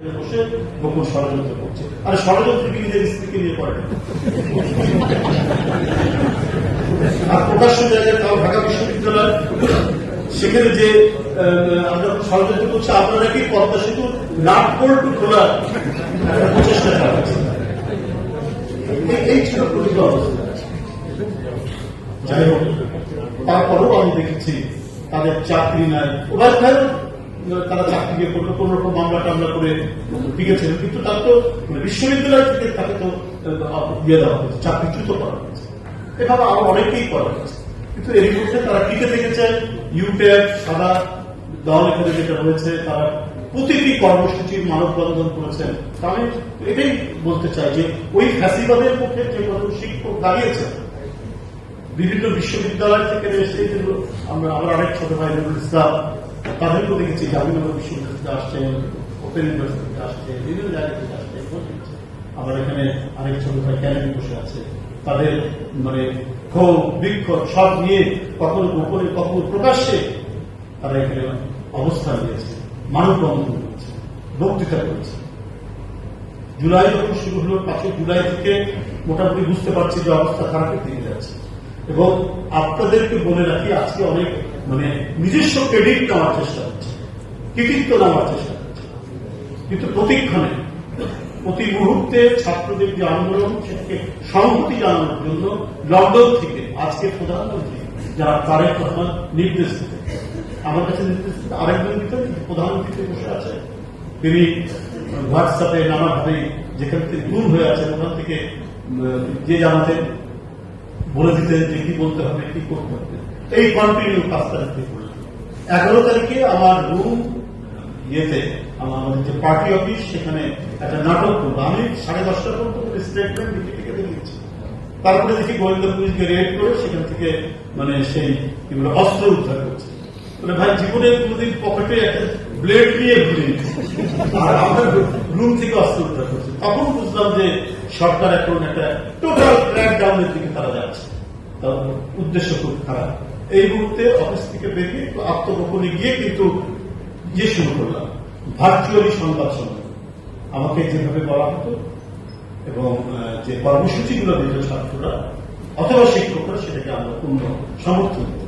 বসে গোপন ষড়যন্ত্র করছে। আর ষড়যন্ত্র কি নিজের স্ত্রীকে নিয়ে করে আর প্রকাশ্য জায়গায় তাও ঢাকা বিশ্ববিদ্যালয় সেখানে যে আমরা ষড়যন্ত্র করছে, আপনারা কি পদ্মা সেতু নাট বোল্ট খোলার একটা প্রচেষ্টা চালাচ্ছে। এই ছিল প্রতিটি অবস্থা। যাই হোক, তারপরেও আমি দেখেছি তাদের চাকরি নাই, ওরা তারা চাকরি দিয়ে করলো, কোন রকম মামলা টামলা করে টিকেছিল, কিন্তু তার তো বিশ্ববিদ্যালয় থেকে তাকে তো দিয়ে দেওয়া হয়েছে, চাকরিচ্যুত করা হয়েছে। এভাবে আরো অনেকেই করা হয়েছে, কিন্তু এর মধ্যে তারা টিকে থেকেছে। ইউটেক সাদা দল এখানে যেটা রয়েছে, তারা প্রতিটি কর্মসূচির মানববন্ধন করেছেন। আমি এটাই বলতে চাই যে ওই ফ্যাসিবাদের পক্ষে যে কত শিক্ষক দাঁড়িয়েছে বিভিন্ন বিশ্ববিদ্যালয় থেকে এসে, আমরা আরেক ছোট ভাই নুরুল ইসলাম, তাদেরকেও দেখেছি জাহাঙ্গীরনগর বিশ্ববিদ্যালয় থেকে আসছে, ওপেন ইউনিভার্সিটি থেকে আসছে, বিভিন্ন জায়গা থেকে আসছে। আমার এখানে আরেক ছোট ভাই ক্যানেডি বসে আছে, তাদের মানে ক্ষোভ বিক্ষোভ সব নিয়ে কখনো গোপনে কখনো প্রকাশ্যে তারা এখানে অবস্থান নিয়েছে, মানববন্ধন করেছে, বক্তৃতা করেছে। জুলাই যখন শুরু হলো, 5 জুলাই থেকে মোটামুটি বুঝতে পারছি যে অবস্থা খারাপের দিকে যাচ্ছে। এবং আপনাদেরকে বলে রাখি, আজকে অনেক মানে নিজস্ব ক্রেডিট নেওয়ার চেষ্টা হচ্ছে, কৃতিত্ব নেওয়ার চেষ্টা হচ্ছে, কিন্তু প্রতিক্ষণে প্রতি মুহূর্তে ছাত্রদের যে আন্দোলন সেটাকে সংহতি জানানোর জন্য লন্ডন থেকে আজকে প্রধানমন্ত্রী যারা তারেক রহমান নির্দেশ দিতে, আমার কাছে নির্দেশ দিতে আরেকজন দিতেন, প্রধানমন্ত্রী বসে আছে, তিনি হোয়াটসঅ্যাপে নানাভাবে যেখান থেকে দূর হয়ে আছেন ওখান থেকে যে জানাতেন, বলে দিতেন যে কি বলতে হবে, কি করতে হবে। এই কন্টিনিউ 5 তারিখে করলেন। 11 তারিখে আমার রুম ইয়েতে আমাদের যে পার্টি অফিস, সেখানে একটা নাটক করবো। আমি 10:30 পর্যন্ত স্টেটমেন্ট লিখে দিয়েছি। তারপরে দেখি গোয়েন্দা পুলিশকে রেড করে সেখান থেকে মানে সেই কি বলে অস্ত্র উদ্ধার করছে। মানে ভাই, জীবনে কোনোদিন পকেটে একটা ব্লেড নিয়ে ঘুরিনি, আর আমাদের রুম থেকে অস্ত্র উদ্ধার করছে। তখন বুঝলাম যে সরকার এখন একটা টোটাল ক্র্যাকডাউনের দিকে তারা যাচ্ছে, তার উদ্দেশ্য খুব খারাপ। এই মুহূর্তে অফিস থেকে বেরিয়ে আত্মগোপনে গিয়ে কিন্তু শুরু করলাম ভার্চুয়ালি সংবাদ সম্মেলন। আমাকে যেভাবে বলা হতো এবং যে কর্মসূচিগুলো দিত ছাত্ররা অথবা শিক্ষকরা, সেটাকে আমরা পূর্ণ সমর্থন দিত।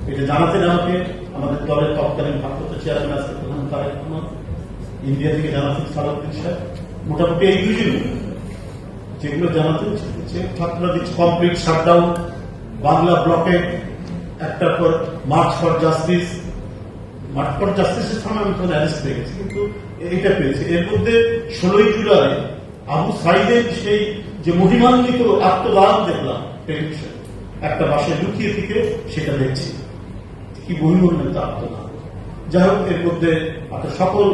এটা জানাতেন আমাকে আমাদের দলের তৎকালীন ভারপ্রাপ্ত চেয়ারম্যান আজকে প্রধান তারেক রহমান, ইন্ডিয়া থেকে জানাতেন সালাউদ্দিন সাহেব। মোটামুটি এই দুজন যেগুলো জানাতেন, ছাত্ররা দিচ্ছে কমপ্লিট শাটডাউন, বাংলা ব্লকে একটার পর March for justice. March for জাস্টিসের সময় আমি তখন অ্যারেস্ট পেয়ে গেছি, কিন্তু এইটা পেয়েছি। এর মধ্যে 16 জুলাই আবু সাইদের সেই যে মহিমান্বিত আত্মদান দেখলাম টেলিভিশন, একটা বাসায় লুকিয়ে থেকে সেটা দেখছি, কি মহিমান্বিত আত্মদান। যাই হোক, এর মধ্যে আপনার সকল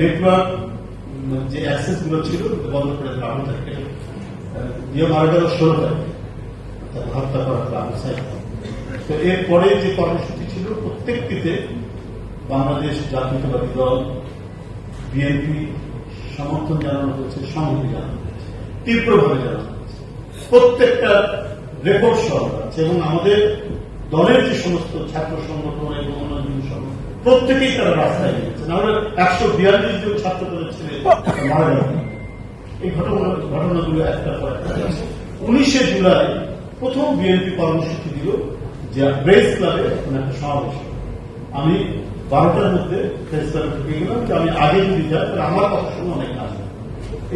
নেটওয়ার্ক যে অ্যাক্সেস গুলো ছিল বন্ধ করে দেওয়া থাকে। মারা গেল 16 তারিখে, হত্যা করা হলো আবু সাইদ। তো এরপরে যে কর্মসূচি ছিল প্রত্যেকটিতে বাংলাদেশ জাতীয়তাবাদী দল, বিএনপি সমর্থন জানানো হয়েছে, সংহতি জানানো হয়েছে, তীব্রভাবে জানানো হয়েছে। প্রত্যেকটা রেকর্ড সহ আছে এবং আমাদের দলের যে সমস্ত ছাত্র সংগঠন এবং অন্যান্য সংগঠন প্রত্যেকেই তারা রাস্তায় গিয়েছেন। আমরা 142 জন ছাত্র দলের ছেলে মারা গেল। এই ঘটনাগুলো একটা পর একটা। 19 জুলাই প্রথম বিএনপি কর্মসূচি দিল যে প্রেস ক্লাবে একটা সমাবেশ। আমি 12টার মধ্যে প্রেস ক্লাবে ঢুকে গেলাম যে আমি আগে যদি যাই তাহলে আমার কথা শুনে অনেক আসবে।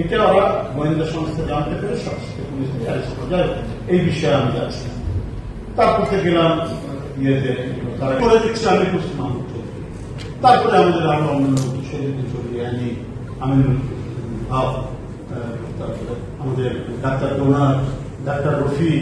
এটা ওরা গোয়েন্দা সংস্থা জানতে পেরে সবচেয়ে পুলিশ অ্যারেস্ট করে যায়। এই বিষয়ে আমি যাচ্ছি। তারপর গেলাম ইয়েতে, তারা করে দিচ্ছে আমি খুশি মাহমুদ চৌধুরী। তারপরে আমাদের আরো অন্যান্য শহীদুদ্দিন চৌধুরী, আমিনুল ভাব, তারপরে আমাদের ডাক্তার ডোনার, ডাক্তার রফি,